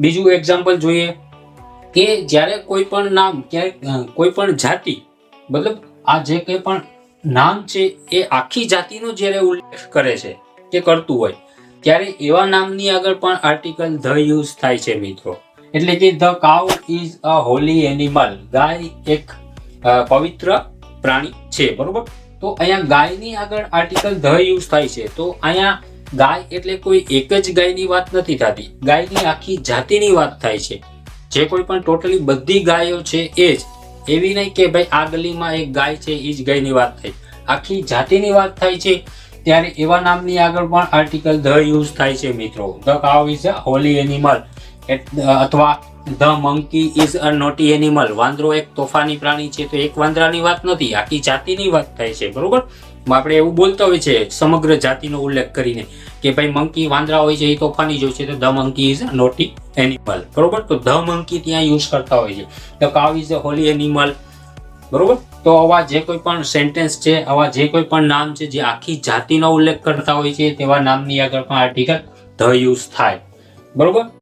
બીજું એક્ઝામ્પલ જોઈએ કે જ્યારે કોઈ પણ નામ કોઈ પણ જાતિ મતલબ આ જે કંઈ પણ નામ છે એ આખી જાતિનો જ્યારે ઉલ્લેખ કરે છે કે કરતું હોય ત્યારે એવા નામની આગળ પણ આર્ટિકલ ધ યુઝ થાય છે મિત્રો. એટલે કે the cow is a holy animal, ગાય એક પવિત્ર પ્રાણી છે, બરોબર. તો અહીંયા ગાયની આગળ આર્ટિકલ ધ યુઝ થાય છે. તો અહીંયા ગાય એટલે કોઈ એક જ ગાયની વાત નથી થતી, ગાયની આખી જાતિની વાત થાય છે. જે કોઈ પણ ટોટલી બધી ગાયો છે એ જ, એવી નહીં કે ભાઈ આ ગલીમાં એક ગાય છે એ જ ગાયની વાત થઈ, આખી જાતિની વાત થાય છે. ત્યારે એવા નામની આગળ પણ આર્ટિકલ ધ યુઝ થાય છે મિત્રો. The cow is a holy animal અથવા the monkey is a naughty animal, વાંદરો એક તોફાની પ્રાણી છે. તો એક વાંદરાની વાત નથી, આખી જાતિની વાત થાય છે, બરોબર. આપણે એવું બોલતા હોય છે સમગ્ર જાતિનો ઉલ્લેખ કરીને કે ભાઈ મંકી વાંદરા હોય છે એ તોફાની જ હોય છે, તો the monkey is a naughty animal, બરોબર. તો ધ મંકી ત્યાં યુઝ કરતા હોય છે. The cow is a holy animal, બરોબર. તો આવા જે કોઈ પણ સેન્ટેન્સ છે, આવા જે કોઈ પણ નામ છે જે આખી જાતિનો ઉલ્લેખ કરતા હોય છે તેવા નામની આગળ પણ આર્ટિકલ ધ યુઝ થાય, બરોબર.